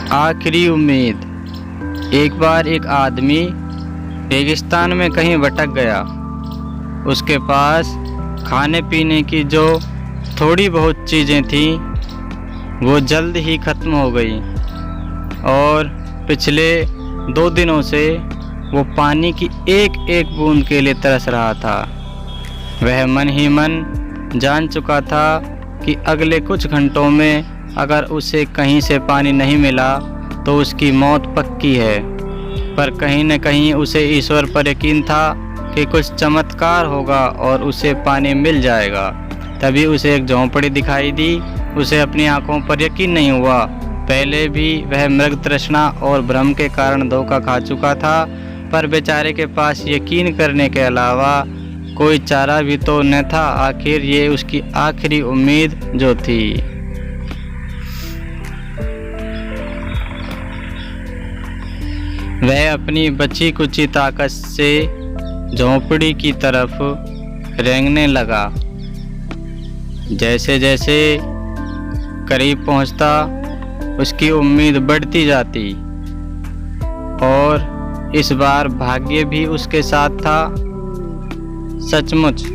आखिरी उम्मीद। एक बार एक आदमी रेगिस्तान में कहीं भटक गया। उसके पास खाने पीने की जो थोड़ी बहुत चीज़ें थीं वो जल्द ही ख़त्म हो गई और पिछले 2 दिनों से वो पानी की एक एक बूंद के लिए तरस रहा था। वह मन ही मन जान चुका था कि अगले कुछ घंटों में अगर उसे कहीं से पानी नहीं मिला तो उसकी मौत पक्की है। पर कहीं न कहीं उसे ईश्वर पर यकीन था कि कुछ चमत्कार होगा और उसे पानी मिल जाएगा। तभी उसे एक झोंपड़ी दिखाई दी। उसे अपनी आंखों पर यकीन नहीं हुआ। पहले भी वह मृग तृष्णा और भ्रम के कारण धोखा खा चुका था, पर बेचारे के पास यकीन करने के अलावा कोई चारा भी तो न था। आखिर ये उसकी आखिरी उम्मीद जो थी। वह अपनी बची कुची ताकत से झोंपड़ी की तरफ रेंगने लगा। जैसे जैसे करीब पहुंचता उसकी उम्मीद बढ़ती जाती और इस बार भाग्य भी उसके साथ था। सचमुच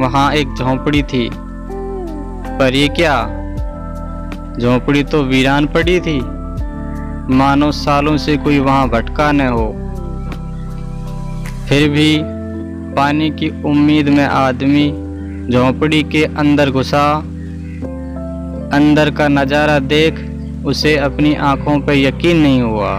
वहाँ एक झोंपड़ी थी, पर ये क्या, झोंपड़ी तो वीरान पड़ी थी, मानो सालों से कोई वहाँ भटका न हो। फिर भी पानी की उम्मीद में आदमी झोंपड़ी के अंदर घुसा। अंदर का नज़ारा देख उसे अपनी आंखों पर यकीन नहीं हुआ।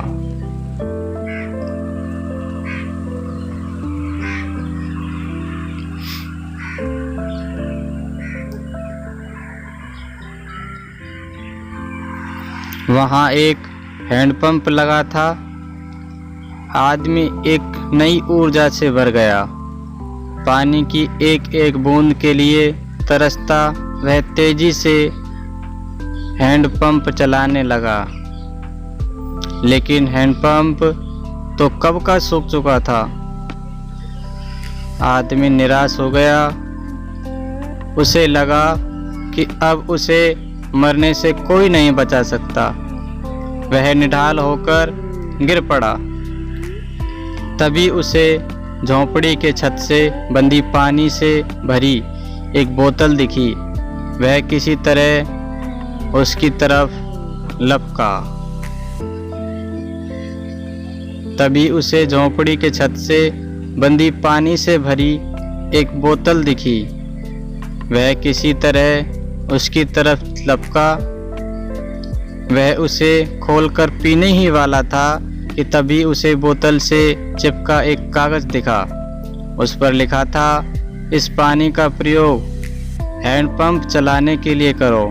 वहाँ एक हैंडपंप लगा था। आदमी एक नई ऊर्जा से भर गया। पानी की एक एक बूंद के लिए तरसता वह तेजी से हैंडपंप चलाने लगा। लेकिन हैंडपंप तो कब का सूख चुका था। आदमी निराश हो गया। उसे लगा कि अब उसे मरने से कोई नहीं बचा सकता। वह निढाल होकर गिर पड़ा। तभी उसे झोंपड़ी के छत से बंधी पानी से भरी एक बोतल दिखी। वह किसी तरह उसकी तरफ लपका। तभी उसे झोंपड़ी के छत से बंधी पानी से भरी एक बोतल दिखी। वह किसी तरह उसकी तरफ लपका। वह उसे खोलकर पीने ही वाला था कि तभी उसे बोतल से चिपका एक कागज़ दिखा। उस पर लिखा था, इस पानी का प्रयोग हैंडपंप चलाने के लिए करो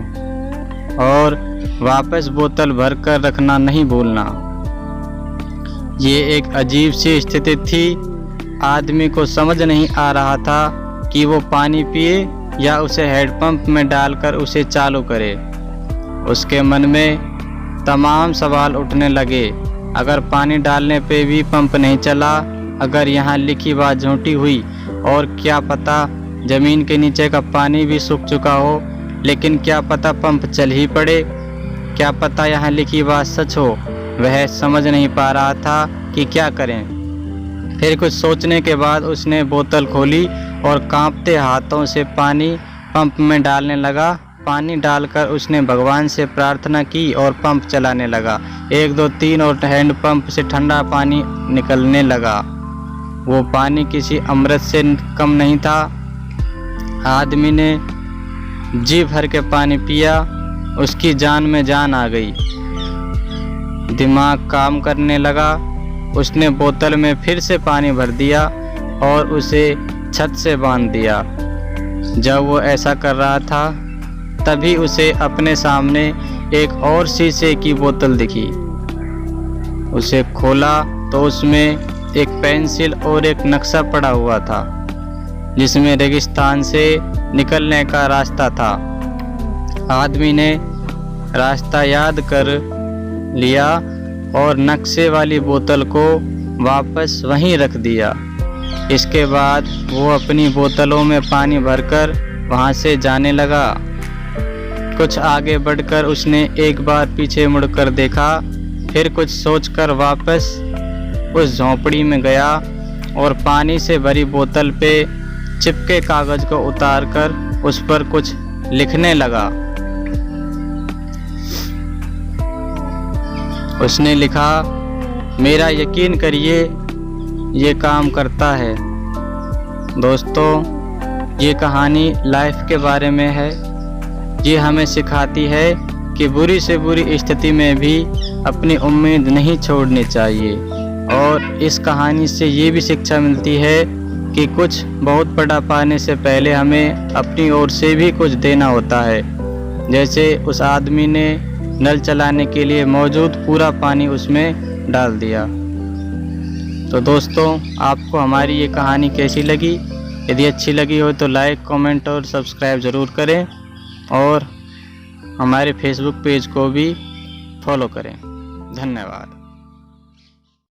और वापस बोतल भरकर रखना नहीं भूलना। ये एक अजीब सी स्थिति थी। आदमी को समझ नहीं आ रहा था कि वो पानी पिए या उसे हैंडपंप में डालकर उसे चालू करे। उसके मन में तमाम सवाल उठने लगे। अगर पानी डालने पे भी पंप नहीं चला, अगर यहाँ लिखी बात झूठी हुई, और क्या पता ज़मीन के नीचे का पानी भी सूख चुका हो, लेकिन क्या पता पंप चल ही पड़े, क्या पता यहाँ लिखी बात सच हो। वह समझ नहीं पा रहा था कि क्या करें। फिर कुछ सोचने के बाद उसने बोतल खोली और कांपते हाथों से पानी पंप में डालने लगा। पानी डालकर उसने भगवान से प्रार्थना की और पंप चलाने लगा। 1 2 3 और हैंडपंप से ठंडा पानी निकलने लगा। वो पानी किसी अमृत से कम नहीं था। आदमी ने जी भर के पानी पिया। उसकी जान में जान आ गई। दिमाग काम करने लगा। उसने बोतल में फिर से पानी भर दिया और उसे छत से बांध दिया। जब वो ऐसा कर रहा था तभी उसे अपने सामने एक और शीशे की बोतल दिखी। उसे खोला तो उसमें एक पेंसिल और एक नक्शा पड़ा हुआ था, जिसमें रेगिस्तान से निकलने का रास्ता था। आदमी ने रास्ता याद कर लिया और नक्शे वाली बोतल को वापस वहीं रख दिया। इसके बाद वो अपनी बोतलों में पानी भरकर वहाँ से जाने लगा। कुछ आगे बढ़कर उसने एक बार पीछे मुड़कर देखा फिर कुछ सोचकर वापस उस झोंपड़ी में गया और पानी से भरी बोतल पे चिपके कागज को उतारकर उस पर कुछ लिखने लगा। उसने लिखा, मेरा यकीन करिए ये काम करता है। दोस्तों, ये कहानी लाइफ के बारे में है। ये हमें सिखाती है कि बुरी से बुरी स्थिति में भी अपनी उम्मीद नहीं छोड़नी चाहिए। और इस कहानी से ये भी शिक्षा मिलती है कि कुछ बहुत बड़ा पाने से पहले हमें अपनी ओर से भी कुछ देना होता है। जैसे उस आदमी ने नल चलाने के लिए मौजूद पूरा पानी उसमें डाल दिया। तो दोस्तों, आपको हमारी ये कहानी कैसी लगी? यदि अच्छी लगी हो तो लाइक, कमेंट और सब्सक्राइब ज़रूर करें और हमारे फेसबुक पेज को भी फॉलो करें। धन्यवाद।